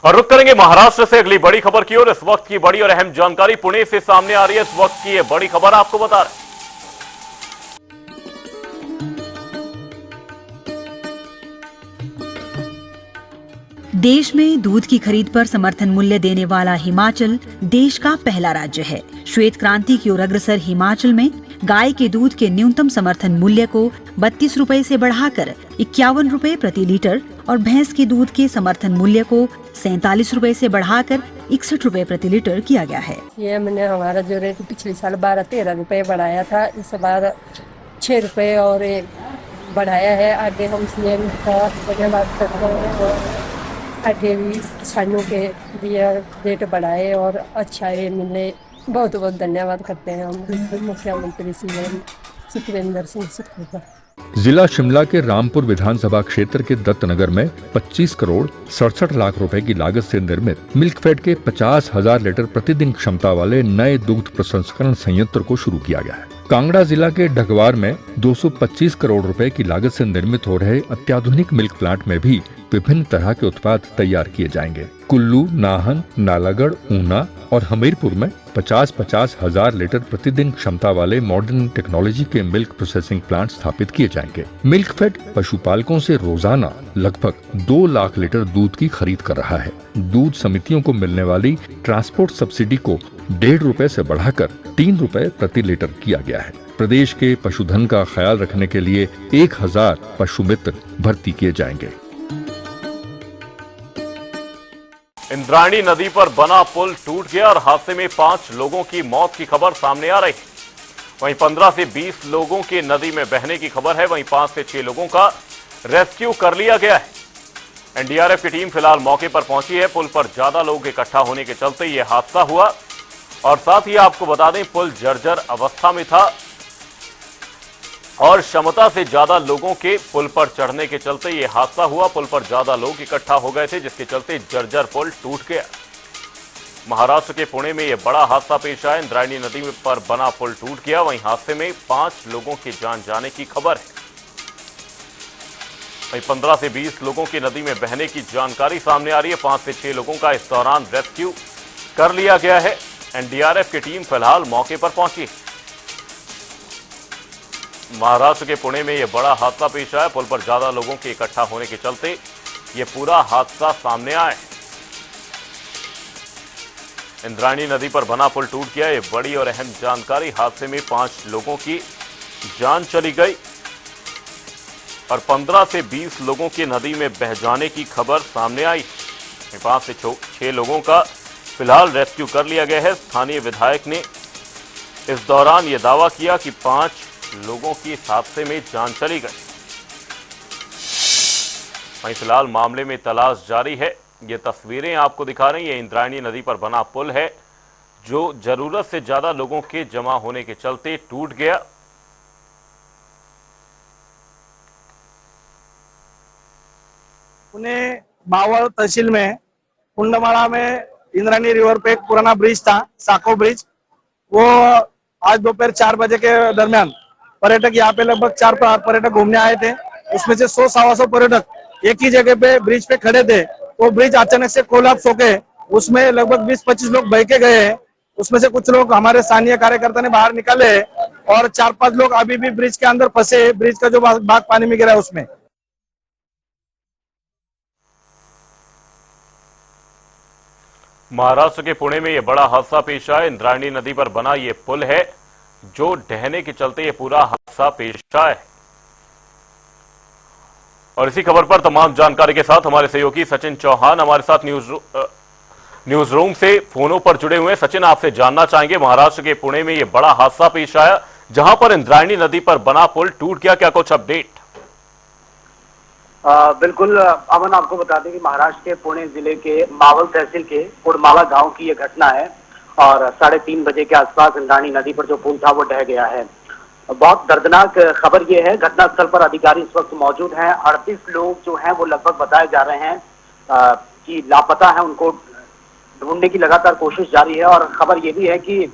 और रुक करेंगे महाराष्ट्र से अगली बड़ी खबर की ओर। इस वक्त की बड़ी और अहम जानकारी पुणे से सामने आ रही है। इस वक्त की ये बड़ी खबर आपको बता रहे हैं। देश में दूध की खरीद पर समर्थन मूल्य देने वाला हिमाचल देश का पहला राज्य है। श्वेत क्रांति की ओर अग्रसर हिमाचल में गाय के दूध के न्यूनतम समर्थन मूल्य को 32 रुपए से बढ़ाकर 51 रुपए प्रति लीटर और भैंस के दूध के समर्थन मूल्य को 47 रुपए से बढ़ाकर 61 रुपए प्रति लीटर किया गया है। सीएम ने हमारा जो रेट पिछले साल 12-13 रुपए बढ़ाया था, इस बार 6 रुपए और बढ़ाया है। आगे हम सीएम का धन्यवाद करते हैं और आगे भी किसानों के लिए रेट बढ़ाए और अच्छा ये मिले। बहुत बहुत धन्यवाद करते हैं हम मुख्यमंत्री सीएम सुखविंदर सिंह सुक्खू का। जिला शिमला के रामपुर विधानसभा क्षेत्र के दत्तनगर में 25 करोड़ 67 लाख रुपए की लागत से निर्मित मिल्कफेड के 50,000 लीटर प्रतिदिन क्षमता वाले नए दुग्ध प्रसंस्करण संयंत्र को शुरू किया गया है। कांगड़ा जिला के ढगवार में 225 करोड़ रुपए की लागत से निर्मित हो रहे अत्याधुनिक मिल्क प्लांट में भी विभिन्न तरह के उत्पाद तैयार किए जाएंगे। कुल्लू, नाहन, नालागढ़, ऊना और हमीरपुर में 50-50 हजार लीटर प्रतिदिन क्षमता वाले मॉडर्न टेक्नोलॉजी के मिल्क प्रोसेसिंग प्लांट स्थापित किए जाएंगे। मिल्कफेड पशुपालकों से रोजाना लगभग 2 लाख लीटर दूध की खरीद कर रहा है। दूध समितियों को मिलने वाली ट्रांसपोर्ट सब्सिडी को 1.5 रुपए से बढ़ाकर 3 रुपए प्रति लीटर किया गया है। प्रदेश के पशुधन का ख्याल रखने के लिए 1000 पशु मित्र भर्ती किए जाएंगे। इंद्रायणी नदी पर बना पुल टूट गया और हादसे में 5 लोगों की मौत की खबर सामने आ रही है। वहीं 15 से 20 लोगों के नदी में बहने की खबर है। वहीं 5 से 6 लोगों का रेस्क्यू कर लिया गया है। एनडीआरएफ की टीम फिलहाल मौके पर पहुंची है। पुल पर ज्यादा लोग इकट्ठा होने के चलते यह हादसा हुआ और साथ ही आपको बता दें पुल जर्जर अवस्था में था और क्षमता से ज्यादा लोगों के पुल पर चढ़ने के चलते यह हादसा हुआ। पुल पर ज्यादा लोग इकट्ठा हो गए थे जिसके चलते जर्जर पुल टूट गया। महाराष्ट्र के पुणे में यह बड़ा हादसा पेश आया। इंद्रायणी नदी पर बना पुल टूट गया। वहीं हादसे में 5 लोगों की जान जाने की खबर है। वहीं 15 से 20 लोगों की नदी में बहने की जानकारी सामने आ रही है। 5 से 6 लोगों का इस दौरान रेस्क्यू कर लिया गया है। एनडीआरएफ की टीम फिलहाल मौके पर पहुंची है। महाराष्ट्र के पुणे में यह बड़ा हादसा पेश आया। पुल पर ज्यादा लोगों के इकट्ठा होने के चलते यह पूरा हादसा सामने आया। इंद्रायणी नदी पर बना पुल टूट गया। यह बड़ी और अहम जानकारी। हादसे में 5 लोगों की जान चली गई और 15 से 20 लोगों के नदी में बह जाने की खबर सामने आई। 5 से 6 लोगों का फिलहाल रेस्क्यू कर लिया गया है। स्थानीय विधायक ने इस दौरान यह दावा किया कि 5 लोगों की इस हादसे में जान चली गई। वहीं फिलहाल मामले में तलाश जारी है। ये तस्वीरें आपको दिखा रही हैं। इंद्रायणी नदी पर बना पुल है जो जरूरत से ज्यादा लोगों के जमा होने के चलते टूट गया। पुणे मावळ तहसील में कुंडमाला में इंद्रायणी रिवर पे एक पुराना ब्रिज था, साको ब्रिज। वो आज दोपहर 4 बजे के दरमियान पर्यटक यहाँ पे लगभग 4 पर्यटक घूमने आए थे। उसमें से 100-125 पर्यटक एक ही जगह पे ब्रिज पे खड़े थे। वो ब्रिज अचानक से कोलैप्स होके उसमें लगभग 20-25 लोग बह के गए। उसमें से कुछ लोग हमारे स्थानीय कार्यकर्ता ने बाहर निकाले और 4-5 लोग अभी भी ब्रिज के अंदर फंसे। ब्रिज का जो भाग पानी में गिरा है उसमें। महाराष्ट्र के पुणे में यह बड़ा हादसा पेश आया। इंद्रायणी नदी पर बना यह पुल है जो ढहने के चलते यह पूरा हादसा पेश आया। और इसी खबर पर तमाम जानकारी के साथ हमारे सहयोगी सचिन चौहान हमारे साथ न्यूज रूम से फोनों पर जुड़े हुए हैं। सचिन, आपसे जानना चाहेंगे महाराष्ट्र के पुणे में यह बड़ा हादसा पेश आया जहां पर इंद्रायणी नदी पर बना पुल टूट गया, क्या कुछ अपडेट? बिल्कुल अमन, आपको बता दें कि महाराष्ट्र के पुणे जिले के मावल तहसील के कुंडमाला गांव की यह घटना है और 3:30 बजे के आसपास इंद्रायणी नदी पर जो पुल था वो ढह गया है। बहुत दर्दनाक खबर ये है। घटनास्थल पर अधिकारी इस वक्त मौजूद हैं। 38 लोग जो हैं वो लगभग बताए जा रहे हैं कि लापता है। उनको ढूंढने की लगातार कोशिश जारी है और खबर ये भी है कि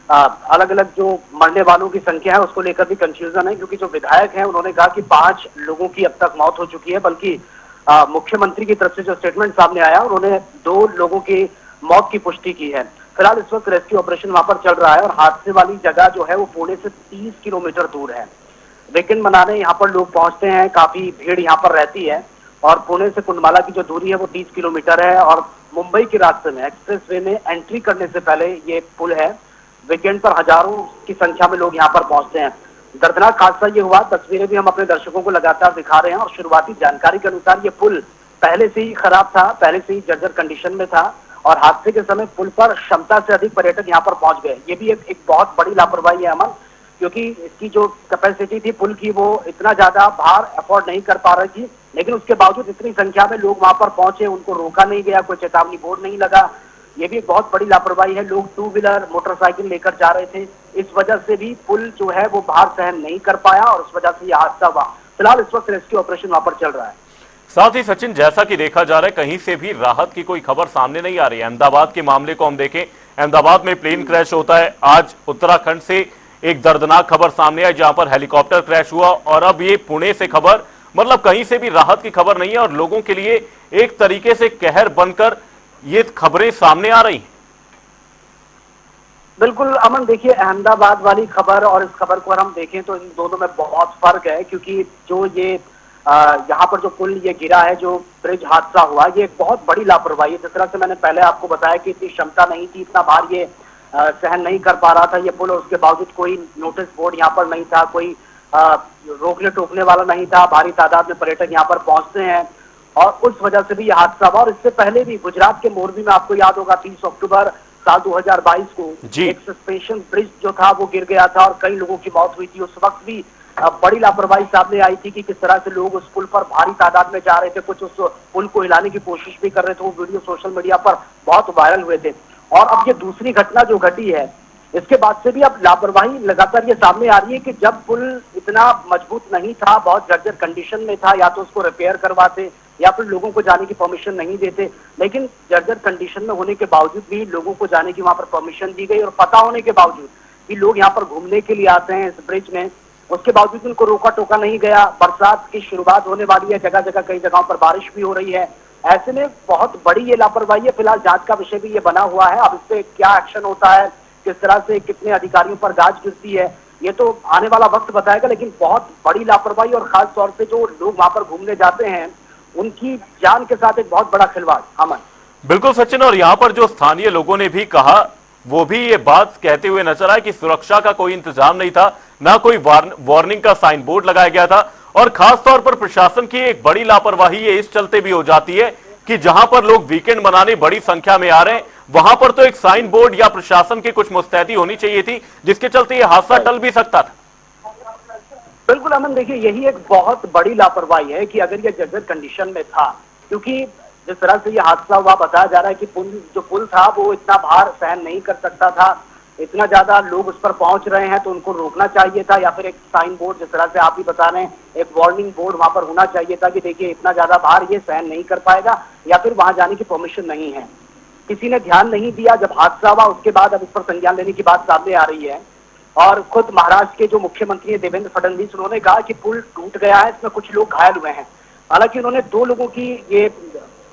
अलग अलग जो मरने वालों की संख्या है उसको लेकर भी कंफ्यूजन है, क्योंकि जो विधायक हैं उन्होंने कहा कि 5 लोगों की अब तक मौत हो चुकी है, बल्कि मुख्यमंत्री की तरफ से जो स्टेटमेंट सामने आया, उन्होंने 2 लोगों की मौत की पुष्टि की है। फिलहाल इस वक्त रेस्क्यू ऑपरेशन वहां पर चल रहा है और हादसे वाली जगह जो है वो पुणे से 30 किलोमीटर दूर है। वीकेंड मनाने यहाँ पर लोग पहुंचते हैं, काफी भीड़ यहाँ पर रहती है और पुणे से कुंडमाला की जो दूरी है वो 30 किलोमीटर है और मुंबई के रास्ते में एक्सप्रेसवे में एंट्री करने से पहले ये पुल है। वीकेंड पर हजारों की संख्या में लोग यहाँ पर पहुंचते हैं। दर्दनाक हादसा ये हुआ, तस्वीरें भी हम अपने दर्शकों को लगातार दिखा रहे हैं और शुरुआती जानकारी के अनुसार ये पुल पहले से ही खराब था, पहले से ही जर्जर कंडीशन में था और हादसे के समय पुल पर क्षमता से अधिक पर्यटक यहाँ पर पहुंच गए। ये भी एक बहुत बड़ी लापरवाही है अमन, क्योंकि इसकी जो कैपेसिटी थी पुल की वो इतना ज्यादा भार अफोर्ड नहीं कर पा रही थी, लेकिन उसके बावजूद इतनी संख्या में लोग वहां पर पहुंचे, उनको रोका नहीं गया, कोई चेतावनी बोर्ड नहीं लगा। ये भी एक बहुत बड़ी लापरवाही है। लोग 2 व्हीलर मोटरसाइकिल लेकर जा रहे थे, इस वजह से भी पुल जो है वो भार सहन नहीं कर पाया और उस वजह से यह हादसा हुआ। फिलहाल इस वक्त रेस्क्यू ऑपरेशन वहां पर चल रहा है। साथ ही सचिन, जैसा कि देखा जा रहा है कहीं से भी राहत की कोई खबर सामने नहीं आ रही है। अहमदाबाद के मामले को हम देखें, अहमदाबाद में प्लेन क्रैश होता है। आज उत्तराखंड से एक दर्दनाक खबर सामने आई जहां पर हेलीकॉप्टर क्रैश हुआ और अब ये पुणे से खबर, मतलब कहीं से भी राहत की खबर नहीं है और लोगों के लिए एक तरीके से कहर बनकर ये खबरें सामने आ रही हैं। बिल्कुल अमन, देखिए अहमदाबाद वाली खबर और इस खबर को अगर हम देखें तो इन दोनों में बहुत फर्क है, क्योंकि जो ये यहाँ पर जो पुल ये गिरा है, जो ब्रिज हादसा हुआ, ये एक बहुत बड़ी लापरवाही है। जिस तरह से मैंने पहले आपको बताया कि इतनी क्षमता नहीं थी, इतना भार ये सहन नहीं कर पा रहा था ये पुल, और उसके बावजूद कोई नोटिस बोर्ड यहाँ पर नहीं था, कोई रोकने टोकने वाला नहीं था। भारी तादाद में पर्यटक यहाँ पर पहुंचते हैं और उस वजह से भी यह हादसा हुआ। और इससे पहले भी गुजरात के मोरबी में आपको याद होगा 30 अक्टूबर साल 2022 को एक सस्पेंशन ब्रिज जो था वो गिर गया था और कई लोगों की मौत हुई थी। उस वक्त भी बड़ी लापरवाही सामने आई थी कि किस तरह से लोग उस पुल पर भारी तादाद में जा रहे थे, कुछ उस पुल को हिलाने की कोशिश भी कर रहे थे। वो वीडियो सोशल मीडिया पर बहुत वायरल हुए थे। और अब ये दूसरी घटना जो घटी है, इसके बाद से भी अब लापरवाही लगातार ये सामने आ रही है कि जब पुल इतना मजबूत नहीं था, बहुत जर्जर कंडीशन में था, या तो उसको रिपेयर करवाते या फिर लोगों को जाने की परमिशन नहीं देते। लेकिन जर्जर कंडीशन में होने के बावजूद भी लोगों को जाने की वहां पर परमिशन दी गई और पता होने के बावजूद भी लोग यहाँ पर घूमने के लिए आते हैं इस ब्रिज में, उसके बावजूद उनको रोका टोका नहीं गया। बरसात की शुरुआत होने वाली है, जगह जगह कई जगहों पर बारिश भी हो रही है। ऐसे में बहुत बड़ी ये लापरवाही है। फिलहाल जांच का विषय भी ये बना हुआ है। अब इस पे क्या एक्शन होता है, किस तरह से कितने अधिकारियों पर गाज गिरती है, ये तो आने वाला वक्त बताएगा। लेकिन बहुत बड़ी लापरवाही और खास तौर से जो लोग वहां पर घूमने जाते हैं उनकी जान के साथ एक बहुत बड़ा खिलवाड़। अमन, बिल्कुल सचिन, और यहाँ पर जो स्थानीय लोगों ने भी कहा, वो भी ये बात कहते हुए नजर आए कि सुरक्षा का कोई इंतजाम नहीं था, ना कोई वार्निंग का साइन बोर्ड लगाया गया था और खास तौर पर प्रशासन की एक बड़ी लापरवाही ये इस चलते भी हो जाती है कि जहां पर लोग वीकेंड मनाने बड़ी संख्या में आ रहे हैं, वहां पर तो एक साइन बोर्ड या प्रशासन की कुछ मुस्तैदी होनी चाहिए थी, जिसके चलते यह हादसा टल भी सकता था। बिल्कुल अमन, देखिए यही एक बहुत बड़ी लापरवाही है कि अगर ये जर्जर कंडीशन में था, क्योंकि जिस तरह से ये हादसा हुआ बताया जा रहा है कि पुल था वो इतना भार सहन नहीं कर सकता था, इतना ज्यादा लोग उस पर पहुंच रहे हैं तो उनको रोकना चाहिए था, या फिर एक साइन बोर्ड जिस तरह से आप भी बता रहे हैं, एक वार्निंग बोर्ड वहां पर होना चाहिए था कि देखिए इतना ज्यादा भार ये सहन नहीं कर पाएगा, या फिर वहां जाने की परमिशन नहीं है। किसी ने ध्यान नहीं दिया। जब हादसा हुआ उसके बाद अब इस पर संज्ञान लेने की बात सामने आ रही है और खुद महाराष्ट्र के जो मुख्यमंत्री है देवेंद्र फडणवीस, उन्होंने कहा कि पुल टूट गया है, इसमें कुछ लोग घायल हुए हैं। हालांकि उन्होंने 2 लोगों की ये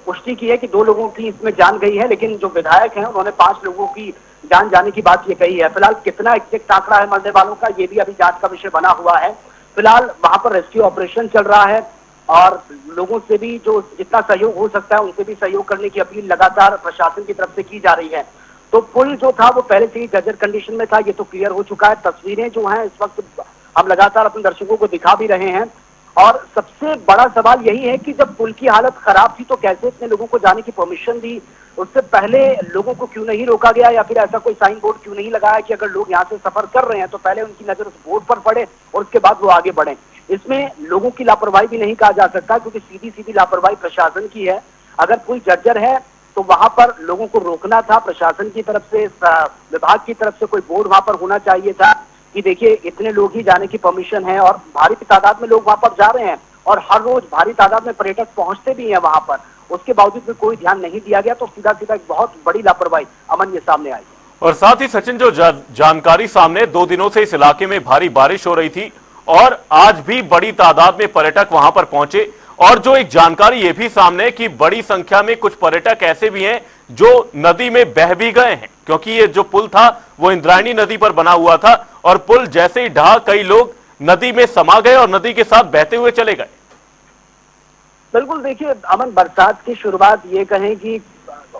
पुष्टि की है कि 2 लोगों की इसमें जान गई है, लेकिन जो विधायक हैं उन्होंने 5 लोगों की जान जाने की बात ये कही है। फिलहाल कितना एग्जैक्ट आंकड़ा है मरने वालों का, ये भी अभी जांच का विषय बना हुआ है। फिलहाल वहां पर रेस्क्यू ऑपरेशन चल रहा है और लोगों से भी जो जितना सहयोग हो सकता है उनसे भी सहयोग करने की अपील लगातार प्रशासन की तरफ से की जा रही है। तो पुल जो था वो पहले से ही जर्जर कंडीशन में था, ये तो क्लियर हो चुका है। तस्वीरें जो हैं इस वक्त हम लगातार अपने दर्शकों को दिखा भी रहे हैं और सबसे बड़ा सवाल यही है कि जब पुल की हालत खराब थी तो कैसे इतने लोगों को जाने की परमिशन दी, उससे पहले लोगों को क्यों नहीं रोका गया, या फिर ऐसा कोई साइन बोर्ड क्यों नहीं लगाया कि अगर लोग यहाँ से सफर कर रहे हैं तो पहले उनकी नजर उस बोर्ड पर पड़े और उसके बाद वो आगे बढ़े। इसमें लोगों की लापरवाही भी नहीं कहा जा सकता, क्योंकि सीधी सीधी लापरवाही प्रशासन की है। अगर पुल जर्जर है तो वहां पर लोगों को रोकना था, प्रशासन की तरफ से, विभाग की तरफ से कोई बोर्ड वहां पर होना चाहिए था कि देखिए इतने लोग ही जाने की परमिशन है और भारी तादाद में लोग वहां पर जा रहे हैं और हर रोज भारी तादाद में पर्यटक पहुंचते भी हैं वहां पर, उसके बावजूद भी कोई ध्यान नहीं दिया गया। तो सीधा सीधा एक बहुत बड़ी लापरवाही अमन ये सामने आई। और साथ ही सचिन, जो जानकारी सामने 2 दिनों से इस इलाके में भारी बारिश हो रही थी और आज भी बड़ी तादाद में पर्यटक वहां पर पहुंचे और जो एक जानकारी ये भी सामने है कि बड़ी संख्या में कुछ पर्यटक ऐसे भी हैं जो नदी में बह भी गए हैं, क्योंकि ये जो पुल था वो इंद्रायणी नदी पर बना हुआ था और पुल जैसे ही ढहा कई लोग नदी में समा गए और नदी के साथ बहते हुए चले गए। बिल्कुल, देखिए अमन, बरसात की शुरुआत ये कहें कि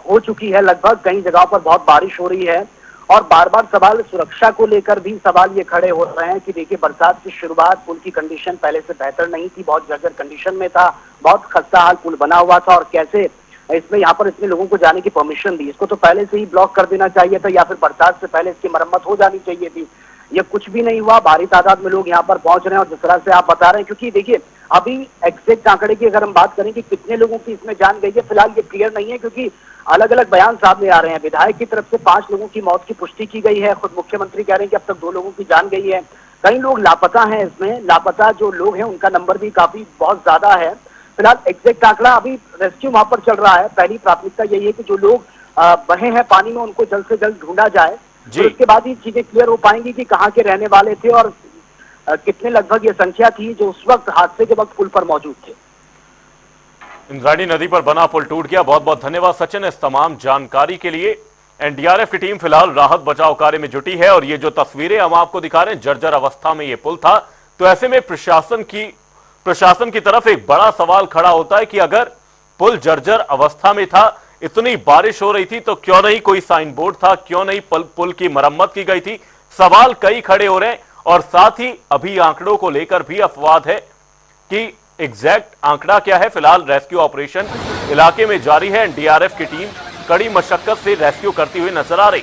हो चुकी है लगभग, कई जगहों पर बहुत बारिश हो रही है और बार बार सवाल सुरक्षा को लेकर भी सवाल ये खड़े हो रहे हैं कि देखिए बरसात की शुरुआत, पुल की कंडीशन पहले से बेहतर नहीं थी, बहुत जर्जर कंडीशन में था, बहुत खस्ता हाल पुल बना हुआ था और कैसे इसमें यहाँ पर इतने लोगों को जाने की परमिशन दी। इसको तो पहले से ही ब्लॉक कर देना चाहिए था या फिर बरसात से पहले इसकी मरम्मत हो जानी चाहिए थी। ये कुछ भी नहीं हुआ, भारी तादाद में लोग यहाँ पर पहुंच रहे हैं और जिस तरह से आप बता रहे हैं, क्योंकि देखिए अभी एग्जैक्ट आंकड़े की अगर हम बात करें कि कितने लोगों की इसमें जान गई है, फिलहाल ये क्लियर नहीं है क्योंकि अलग अलग बयान सामने आ रहे हैं। विधायक की तरफ से 5 लोगों की मौत की पुष्टि की गई है, खुद मुख्यमंत्री कह रहे हैं कि अब तक 2 लोगों की जान गई है, कई लोग लापता हैं। इसमें लापता जो लोग हैं उनका नंबर भी काफी बहुत ज्यादा है। फिलहाल एग्जैक्ट आंकड़ा, अभी रेस्क्यू वहां पर चल रहा है। पहली प्राथमिकता यही है कि जो लोग बहे हैं पानी में उनको जल्द से जल्द ढूंढा जाए, फिर उसके बाद ही चीजें क्लियर हो पाएंगी कि कहाँ के रहने वाले थे और कितने लगभग ये संख्या थी जो उस वक्त हादसे के वक्त पुल पर मौजूद थे। इंद्रायणी नदी पर बना पुल टूट गया। बहुत बहुत धन्यवाद सचिन इस तमाम जानकारी के लिए। एनडीआरएफ की टीम फिलहाल राहत बचाव कार्य में जुटी है और ये जो तस्वीरें हम आपको दिखा रहे हैं, जर्जर अवस्था में ये पुल था। तो ऐसे में प्रशासन की तरफ एक बड़ा सवाल खड़ा होता है कि अगर पुल जर्जर अवस्था में था, इतनी बारिश हो रही थी, तो क्यों नहीं कोई साइन बोर्ड था, क्यों नहीं पुल की मरम्मत की गई थी। सवाल कई खड़े हो रहे हैं और साथ ही अभी आंकड़ों को लेकर भी अफवाद है कि एग्जैक्ट आंकड़ा क्या है। फिलहाल रेस्क्यू ऑपरेशन इलाके में जारी है। एनडीआरएफ की टीम कड़ी मशक्कत से रेस्क्यू करती हुई नजर आ रही।